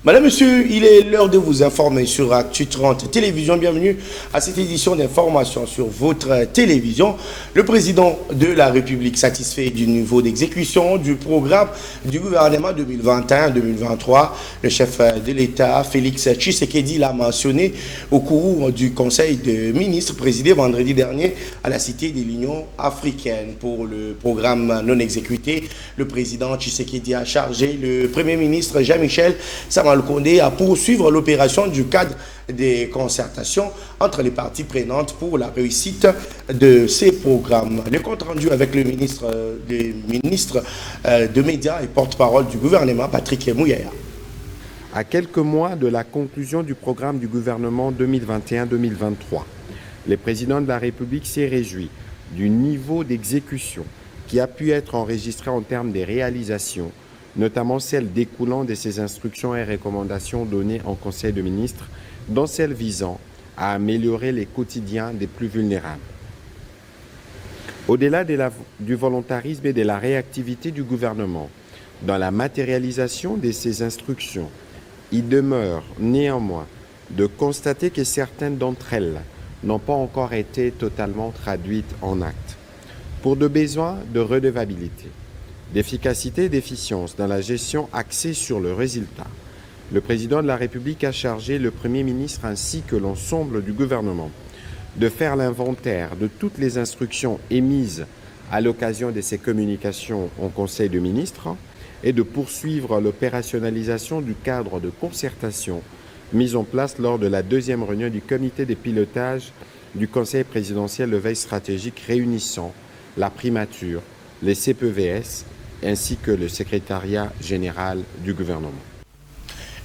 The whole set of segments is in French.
Madame, Monsieur, il est l'heure de vous informer sur Actu 30 Télévision. Bienvenue à cette édition d'information sur votre télévision. Le président de la République satisfait du niveau d'exécution du programme du gouvernement 2021-2023. Le chef de l'État, Félix Tshisekedi, l'a mentionné au cours du Conseil de ministres présidé vendredi dernier à la Cité de l'Union africaine. Pour le programme non exécuté, le président Tshisekedi a chargé le Premier ministre Jean-Michel Sama Condé à poursuivre l'opération du cadre des concertations entre les parties prenantes pour la réussite de ces programmes. Le compte rendu avec le ministre de Médias et porte-parole du gouvernement, Patrick Mouyaya. À quelques mois de la conclusion du programme du gouvernement 2021-2023, le président de la République s'est réjoui du niveau d'exécution qui a pu être enregistré en termes des réalisations, notamment celles découlant de ces instructions et recommandations données en Conseil de ministres, dont celles visant à améliorer les quotidiens des plus vulnérables. Au-delà du volontarisme et de la réactivité du gouvernement, dans la matérialisation de ces instructions, il demeure néanmoins de constater que certaines d'entre elles n'ont pas encore été totalement traduites en actes, pour des besoins de redevabilité, d'efficacité et d'efficience dans la gestion axée sur le résultat. Le président de la République a chargé le Premier ministre ainsi que l'ensemble du gouvernement de faire l'inventaire de toutes les instructions émises à l'occasion de ces communications en Conseil de ministres et de poursuivre l'opérationnalisation du cadre de concertation mis en place lors de la deuxième réunion du comité de pilotage du Conseil présidentiel de veille stratégique réunissant la primature, les CPVS, ainsi que le secrétariat général du gouvernement.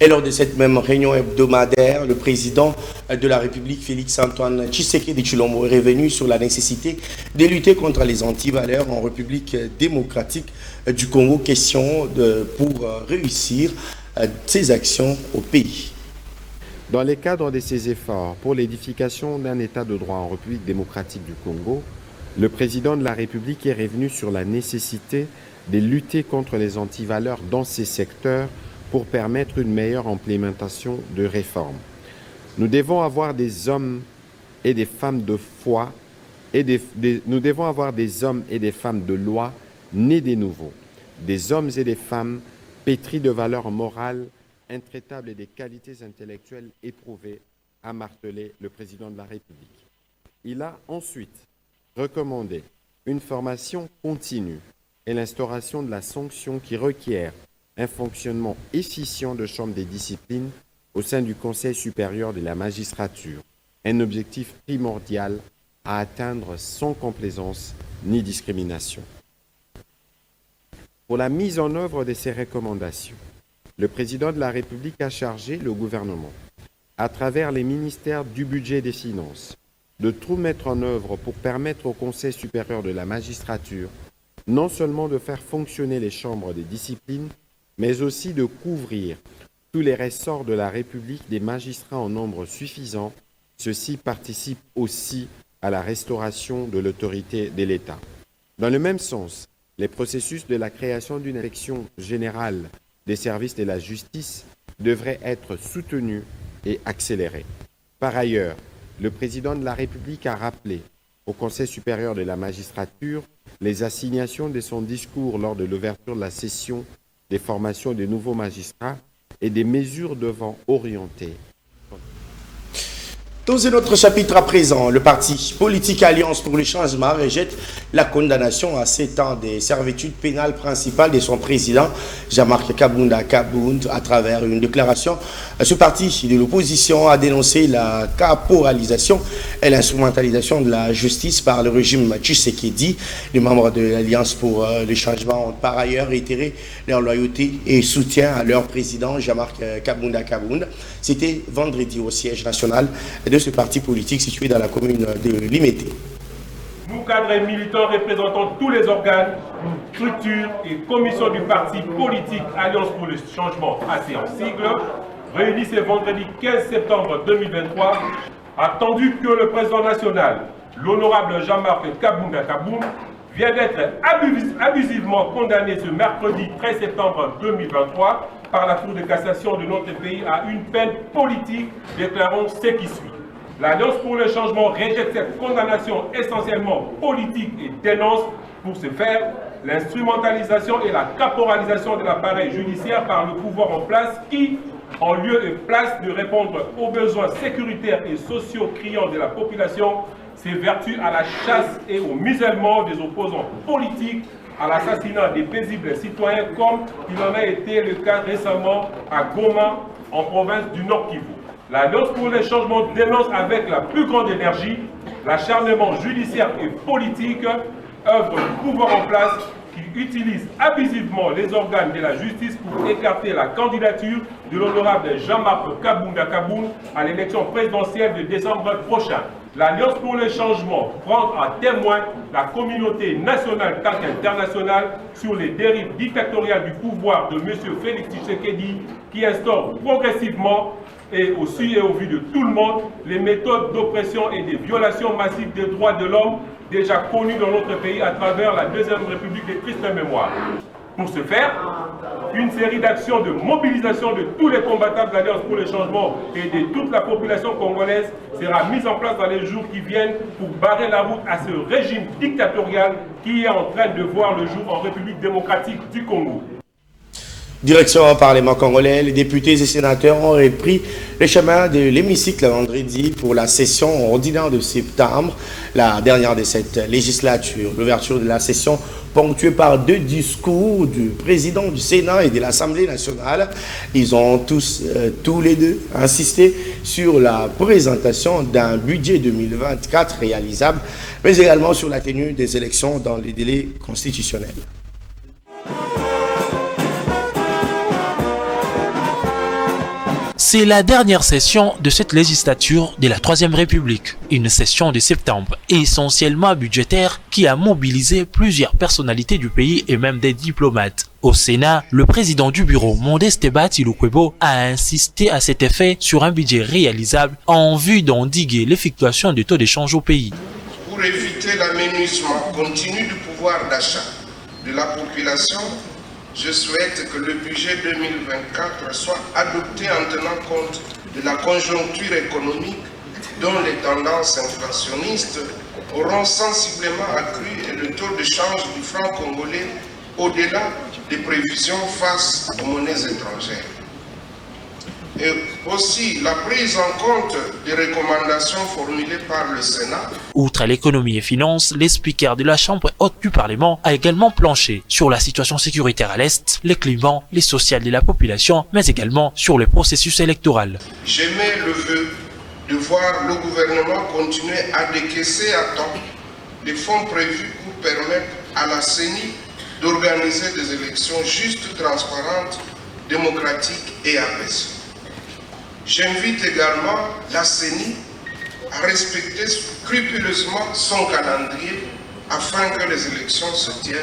Et lors de cette même réunion hebdomadaire, le président de la République, Félix-Antoine Tshisekedi Tshilombo, est revenu sur la nécessité de lutter contre les antivaleurs en République démocratique du Congo. Question pour réussir ces actions au pays. Dans le cadre de ces efforts pour l'édification d'un État de droit en République démocratique du Congo, le président de la République est revenu sur la nécessité de lutter contre les antivaleurs dans ces secteurs pour permettre une meilleure implémentation de réformes. Nous devons avoir des hommes et des femmes de foi nous devons avoir des hommes et des femmes de loi nés des nouveaux, des hommes et des femmes pétris de valeurs morales intraitables et des qualités intellectuelles éprouvées, a martelé le président de la République. Il a ensuite recommandé une formation continue et l'instauration de la sanction qui requiert un fonctionnement efficient de chambre des disciplines au sein du Conseil supérieur de la magistrature, un objectif primordial à atteindre sans complaisance ni discrimination. Pour la mise en œuvre de ces recommandations, le président de la République a chargé le gouvernement, à travers les ministères du budget et des finances, de tout mettre en œuvre pour permettre au Conseil supérieur de la magistrature non seulement de faire fonctionner les chambres des disciplines, mais aussi de couvrir tous les ressorts de la République des magistrats en nombre suffisant. Ceci participe aussi à la restauration de l'autorité de l'État. Dans le même sens, les processus de la création d'une inspection générale des services de la justice devraient être soutenus et accélérés. Par ailleurs, le président de la République a rappelé au Conseil supérieur de la magistrature les assignations de son discours lors de l'ouverture de la session des formations des nouveaux magistrats et des mesures devant orienter. Dans un autre chapitre à présent, le parti politique Alliance pour le changement rejette la condamnation à 7 ans des servitudes pénales principales de son président, Jean-Marc Kabunda Kabound, à travers une déclaration. Ce parti de l'opposition a dénoncé la caporalisation et l'instrumentalisation de la justice par le régime Tshisekedi. Les membres de l'Alliance pour le changement ont par ailleurs réitéré leur loyauté et soutien à leur président, Jean-Marc Kabunda Kabound. C'était vendredi au siège national de ce parti politique situé dans la commune de Limété. Nous, cadres et militants représentant tous les organes, structures et commissions du parti politique Alliance pour le changement, AC en sigle, réunis ce vendredi 15 septembre 2023, attendu que le président national, l'honorable Jean-Marc Kabunda Kabound, vient d'être abusivement condamné ce mercredi 13 septembre 2023 par la Cour de cassation de notre pays à une peine politique, déclarons ce qui suit. L'Alliance pour le changement rejette cette condamnation essentiellement politique et dénonce pour ce faire l'instrumentalisation et la caporalisation de l'appareil judiciaire par le pouvoir en place qui, en lieu et place de répondre aux besoins sécuritaires et sociaux criants de la population, s'évertue à la chasse et au musellement des opposants politiques, à l'assassinat des paisibles citoyens comme il en a été le cas récemment à Goma, en province du Nord Kivu. L'Alliance pour les changements dénonce avec la plus grande énergie l'acharnement judiciaire et politique, œuvre du pouvoir en place qui utilise abusivement les organes de la justice pour écarter la candidature de l'honorable Jean-Marc Kabunda Kaboun à l'élection présidentielle de décembre prochain. L'Alliance pour le changement prend à témoin la communauté nationale qu'internationale sur les dérives dictatoriales du pouvoir de M. Félix Tshisekedi qui instaure progressivement et au su et au vu de tout le monde les méthodes d'oppression et des violations massives des droits de l'homme déjà connues dans notre pays à travers la Deuxième République de triste mémoire. Pour ce faire, une série d'actions de mobilisation de tous les combattants de l'Alliance pour le changement et de toute la population congolaise sera mise en place dans les jours qui viennent pour barrer la route à ce régime dictatorial qui est en train de voir le jour en République démocratique du Congo. Direction au Parlement congolais, les députés et sénateurs ont repris le chemin de l'hémicycle vendredi pour la session ordinaire de septembre, la dernière de cette législature. L'ouverture de la session ponctuée par 2 discours du président du Sénat et de l'Assemblée nationale. Ils ont tous les deux insisté sur la présentation d'un budget 2024 réalisable, mais également sur la tenue des élections dans les délais constitutionnels. C'est la dernière session de cette législature de la Troisième République, une session de septembre essentiellement budgétaire qui a mobilisé plusieurs personnalités du pays et même des diplomates. Au Sénat, le président du bureau, Modeste Batilou-Kwebo, a insisté à cet effet sur un budget réalisable en vue d'endiguer l'effectuation du taux d'échange au pays. Pour éviter l'amenuisement continu du pouvoir d'achat de la population, je souhaite que le budget 2024 soit adopté en tenant compte de la conjoncture économique dont les tendances inflationnistes auront sensiblement accru et le taux de change du franc congolais au-delà des prévisions face aux monnaies étrangères. Et aussi la prise en compte des recommandations formulées par le Sénat. Outre l'économie et finances, le speaker de la Chambre haute du Parlement a également planché sur la situation sécuritaire à l'Est, les climats, les sociales de la population, mais également sur le processus électoral. J'émets le vœu de voir le gouvernement continuer à décaisser à temps les fonds prévus pour permettre à la CENI d'organiser des élections justes, transparentes, démocratiques et apaisées. J'invite également la CENI à respecter scrupuleusement son calendrier afin que les élections se tiennent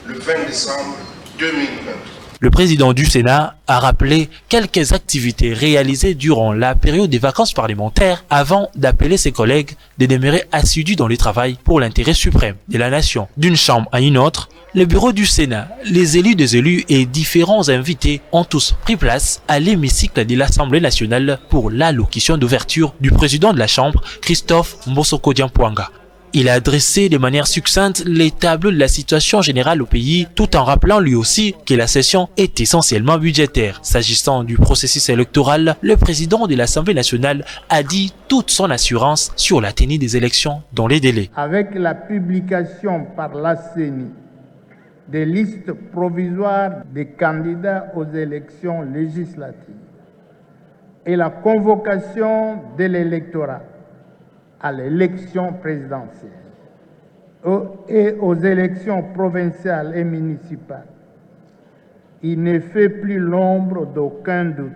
le 20 décembre 2023. Le président du Sénat a rappelé quelques activités réalisées durant la période des vacances parlementaires avant d'appeler ses collègues de demeurer assidus dans le travail pour l'intérêt suprême de la nation. D'une chambre à une autre, le bureau du Sénat, les élus des élus et différents invités ont tous pris place à l'hémicycle de l'Assemblée nationale pour l'allocution d'ouverture du président de la Chambre, Christophe Mbosoko-Diampouanga. Il a adressé de manière succincte les tableaux de la situation générale au pays, tout en rappelant lui aussi que la session est essentiellement budgétaire. S'agissant du processus électoral, le président de l'Assemblée nationale a dit toute son assurance sur la tenue des élections dans les délais. Avec la publication par la CENI des listes provisoires des candidats aux élections législatives et la convocation de l'électorat à l'élection présidentielle et aux élections provinciales et municipales, il ne fait plus l'ombre d'aucun doute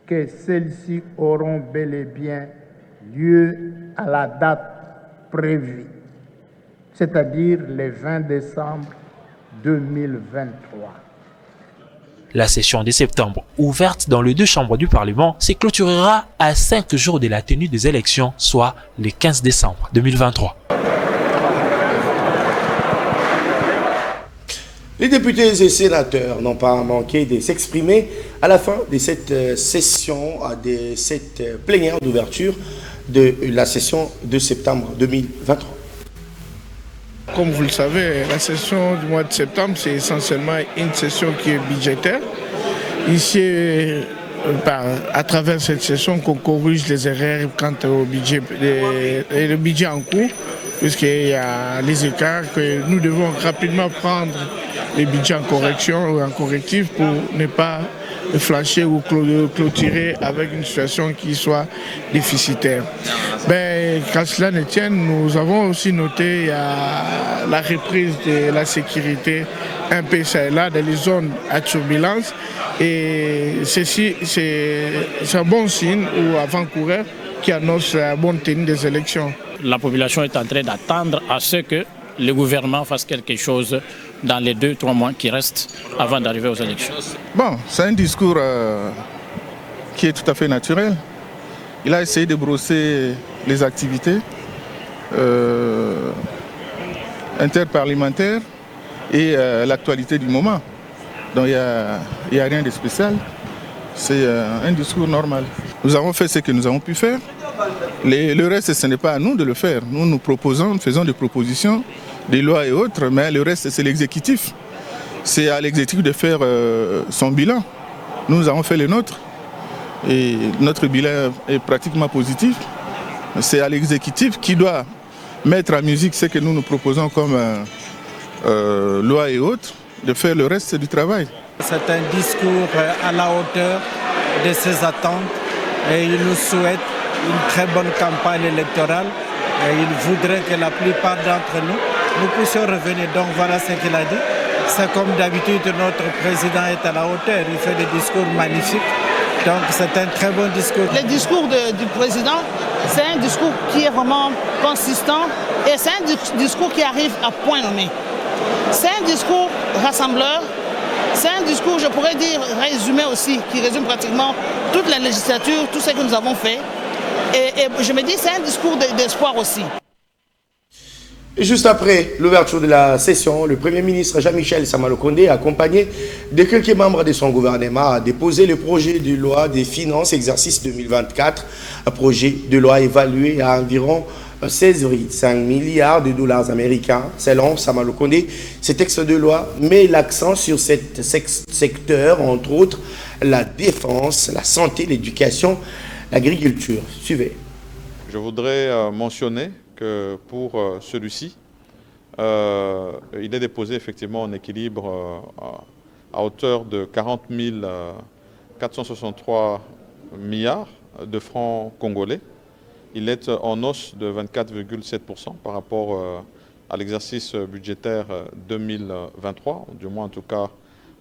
que celles-ci auront bel et bien lieu à la date prévue, c'est-à-dire le 20 décembre 2023. La session de septembre, ouverte dans les 2 chambres du Parlement, se clôturera à 5 jours de la tenue des élections, soit le 15 décembre 2023. Les députés et sénateurs n'ont pas manqué de s'exprimer à la fin de cette session, de cette plénière d'ouverture de la session de septembre 2023. Comme vous le savez, la session du mois de septembre, c'est essentiellement une session qui est budgétaire. Ici, à travers cette session, qu'on corrige les erreurs quant au budget, et le budget en cours, puisqu'il y a les écarts que nous devons rapidement prendre les budgets en correction ou en correctif pour ne pas flancher ou clôturer avec une situation qui soit déficitaire. Quand cela ne tienne, nous avons aussi noté la reprise de la sécurité un peu ça et là dans les zones à turbulence. Et ceci, c'est un bon signe ou avant-coureur qui annonce la bonne tenue des élections. La population est en train d'attendre à ce que le gouvernement fasse quelque chose dans les 2-3 mois qui restent avant d'arriver aux élections. Bon, c'est un discours qui est tout à fait naturel. Il a essayé de brosser les activités interparlementaires et l'actualité du moment. Donc il n'y a rien de spécial. C'est un discours normal. Nous avons fait ce que nous avons pu faire. Le reste, ce n'est pas à nous de le faire. Nous proposons, nous faisons des propositions, des lois et autres, mais le reste, c'est l'exécutif. C'est à l'exécutif de faire son bilan. Nous avons fait le nôtre et notre bilan est pratiquement positif. C'est à l'exécutif qui doit mettre en musique ce que nous proposons comme loi et autres, de faire le reste du travail. C'est un discours à la hauteur de ses attentes et il nous souhaite une très bonne campagne électorale. Et il voudrait que la plupart d'entre nous puissions revenir. Donc voilà ce qu'il a dit. C'est comme d'habitude, notre président est à la hauteur. Il fait des discours magnifiques. Donc c'est un très bon discours. Le discours du président, c'est un discours qui est vraiment consistant et c'est un discours qui arrive à point nommé. C'est un discours rassembleur, c'est un discours, je pourrais dire, résumé aussi, qui résume pratiquement toute la législature, tout ce que nous avons fait. Et je me dis, c'est un discours d'espoir aussi. Et juste après l'ouverture de la session, le Premier ministre Jean-Michel Sama-Lukonde, accompagné de quelques membres de son gouvernement, a déposé le projet de loi des finances exercice 2024, un projet de loi évalué à environ 16,5 milliards de dollars américains. Selon Sama-Lukonde, ce texte de loi met l'accent sur cet secteur, entre autres la défense, la santé, l'éducation, l'agriculture. Suivez. Je voudrais mentionner que pour celui-ci, il est déposé effectivement en équilibre à hauteur de 40 463 milliards de francs congolais. Il est en hausse de 24,7% par rapport à l'exercice budgétaire 2023, du moins en tout cas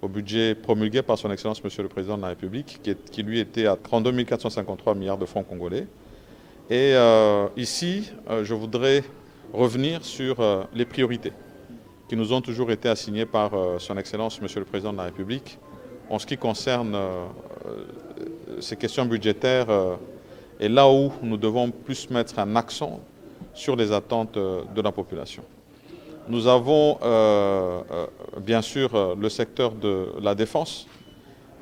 au budget promulgué par son Excellence Monsieur le Président de la République, qui lui était à 32 453 milliards de francs congolais. Et ici, je voudrais revenir sur les priorités qui nous ont toujours été assignées par son Excellence Monsieur le Président de la République en ce qui concerne ces questions budgétaires et là où nous devons plus mettre un accent sur les attentes de la population. Nous avons bien sûr le secteur de la défense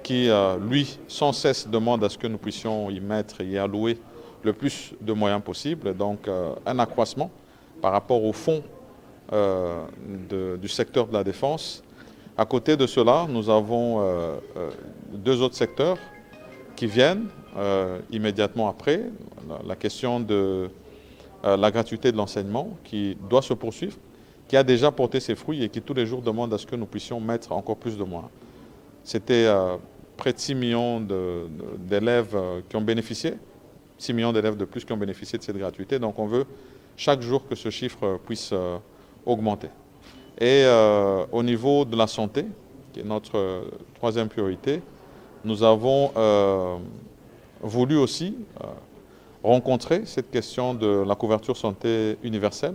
qui, lui, sans cesse demande à ce que nous puissions y mettre et y allouer le plus de moyens possible, donc un accroissement par rapport au fonds du secteur de la défense. À côté de cela, nous avons deux autres secteurs qui viennent immédiatement après. La question de la gratuité de l'enseignement qui doit se poursuivre, qui a déjà porté ses fruits et qui tous les jours demande à ce que nous puissions mettre encore plus de moyens. C'était près de 6 millions d'élèves qui ont bénéficié, 6 millions d'élèves de plus qui ont bénéficié de cette gratuité. Donc on veut chaque jour que ce chiffre puisse augmenter. Et au niveau de la santé, qui est notre troisième priorité, nous avons voulu aussi rencontrer cette question de la couverture santé universelle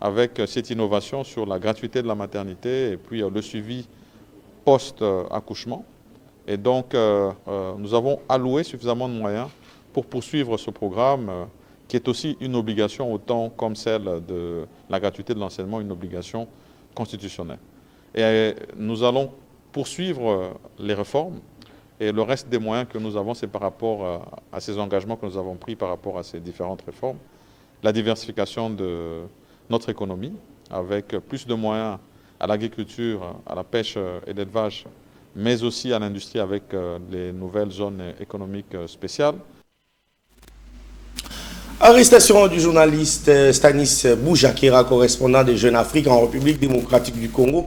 avec cette innovation sur la gratuité de la maternité et puis le suivi post-accouchement. Et donc, nous avons alloué suffisamment de moyens pour poursuivre ce programme qui est aussi une obligation, autant comme celle de la gratuité de l'enseignement, une obligation constitutionnelle. Et nous allons poursuivre les réformes. Et le reste des moyens que nous avons, c'est par rapport à ces engagements que nous avons pris par rapport à ces différentes réformes. La diversification de notre économie, avec plus de moyens à l'agriculture, à la pêche et l'élevage, mais aussi à l'industrie avec les nouvelles zones économiques spéciales. Arrestation du journaliste Stanis Boujakera, correspondant de Jeune Afrique en République démocratique du Congo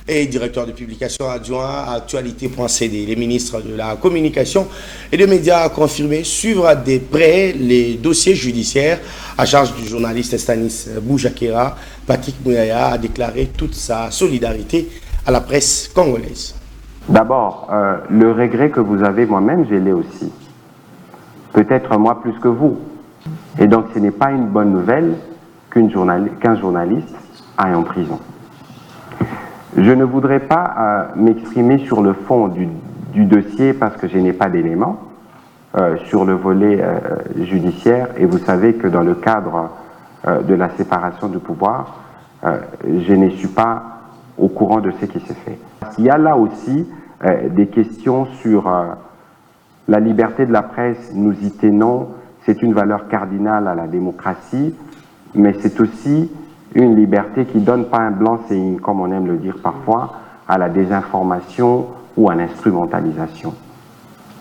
et directeur de publication adjoint à Actualité.cd. Les ministres de la Communication et des Médias ont confirmé suivre de près les dossiers judiciaires à charge du journaliste Stanis Boujakera. Patrick Mouyaya a déclaré toute sa solidarité à la presse congolaise. D'abord, le regret que vous avez, moi-même, je l'ai aussi. Peut-être moi plus que vous. Et donc, ce n'est pas une bonne nouvelle qu'un journaliste aille en prison. Je ne voudrais pas m'exprimer sur le fond du dossier parce que je n'ai pas d'éléments sur le volet judiciaire. Et vous savez que dans le cadre de la séparation du pouvoir, je ne suis pas au courant de ce qui s'est fait. Il y a là aussi des questions sur la liberté de la presse. Nous y tenons. C'est une valeur cardinale à la démocratie, mais c'est aussi une liberté qui ne donne pas un blanc-seing, comme on aime le dire parfois, à la désinformation ou à l'instrumentalisation.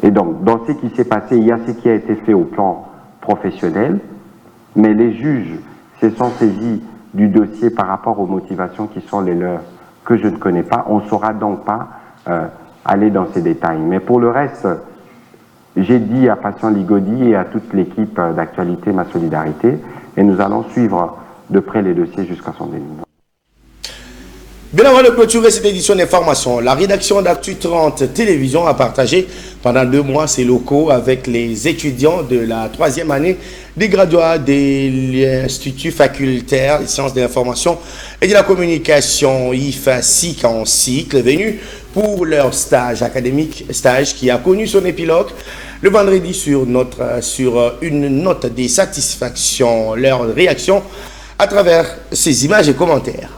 Et donc, dans ce qui s'est passé, il y a ce qui a été fait au plan professionnel, mais les juges se sont saisis du dossier par rapport aux motivations qui sont les leurs, que je ne connais pas. On ne saura donc pas aller dans ces détails. Mais pour le reste, j'ai dit à Patient Ligodi et à toute l'équipe d'Actualité ma solidarité et nous allons suivre de près les dossiers jusqu'à son dénouement. Bien avant de clôturer cette édition d'information, la rédaction d'Actu 30 Télévision a partagé pendant 2 mois ses locaux avec les étudiants de la 3e année des graduats de l'Institut facultaire des sciences de l'information et de la communication IFA-SIC en cycle venus pour leur stage académique, stage qui a connu son épilogue le vendredi sur une note de satisfaction. Leur réaction à travers ces images et commentaires.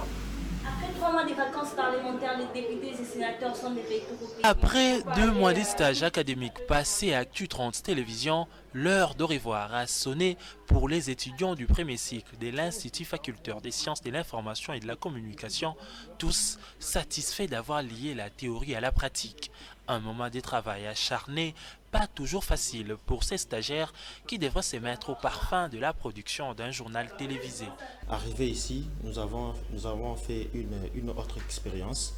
Après 2 mois de stage académique passé à Actu 30 Télévision, l'heure d'au revoir a sonné pour les étudiants du premier cycle de l'Institut facultaire des sciences de l'information et de la communication, tous satisfaits d'avoir lié la théorie à la pratique. Un moment de travail acharné, pas toujours facile pour ces stagiaires qui devraient se mettre au parfum de la production d'un journal télévisé. Arrivé ici, nous avons fait une autre expérience.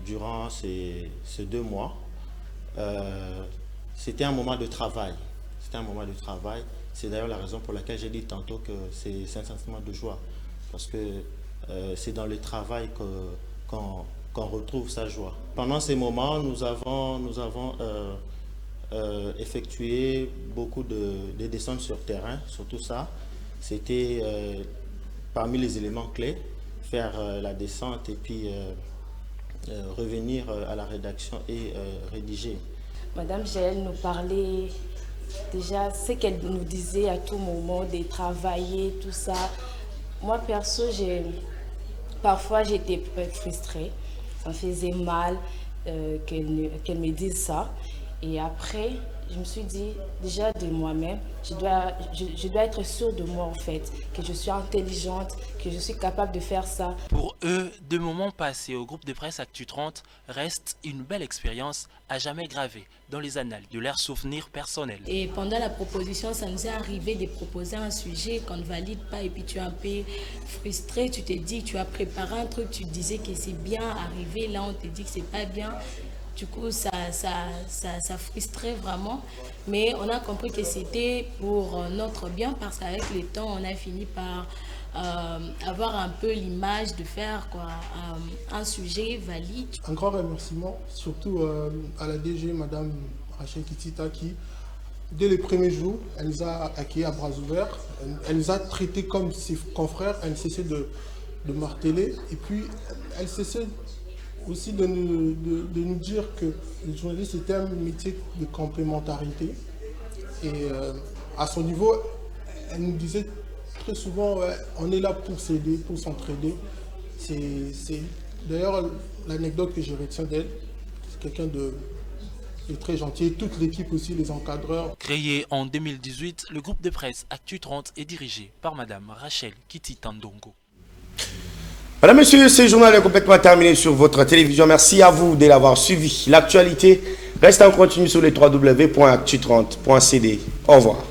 Durant ces 2 mois, c'était un moment de travail. C'est d'ailleurs la raison pour laquelle j'ai dit tantôt que c'est un sentiment de joie. Parce que c'est dans le travail qu'on retrouve sa joie. Pendant ces moments, nous avons effectué beaucoup de descentes sur terrain. Surtout ça, c'était parmi les éléments clés, faire la descente et puis revenir à la rédaction et rédiger. Madame Jaël nous parlait déjà, ce qu'elle nous disait à tout moment, de travailler, tout ça. Moi, perso, parfois j'étais frustrée. Ça me faisait mal qu'elle me dise ça. Et après, je me suis dit, déjà de moi-même, je dois être sûre de moi en fait, que je suis intelligente, que je suis capable de faire ça. Pour eux, 2 moments passés au groupe de presse Actu 30 restent une belle expérience à jamais gravée dans les annales de leurs souvenirs personnels. Et pendant la proposition, ça nous est arrivé de proposer un sujet qu'on ne valide pas et puis tu es un peu frustré, tu te dis, tu as préparé un truc, tu disais que c'est bien arrivé, là on te dit que c'est pas bien. Du coup, ça frustrait vraiment. Mais on a compris que c'était pour notre bien parce qu'avec le temps, on a fini par avoir un peu l'image de faire un sujet valide. Un grand remerciement, surtout à la DG, Madame Rachel Kitita, qui, dès les premiers jours, elle nous a accueillis à bras ouverts. Elle nous a traités comme ses confrères. Elle cessait de marteler. Et puis, elle cessait aussi de nous dire que le journaliste était un métier de complémentarité. Et à son niveau, elle nous disait très souvent, ouais, on est là pour s'aider, pour s'entraider. D'ailleurs, l'anecdote que je retiens d'elle, c'est quelqu'un de très gentil. Toute l'équipe aussi, les encadreurs. Créé en 2018, le groupe de presse Actu 30 est dirigé par Madame Rachel Kititandongo. Voilà, monsieur, ce journal est complètement terminé sur votre télévision. Merci à vous de l'avoir suivi. L'actualité reste en continu sur les www.actu30.cd. Au revoir.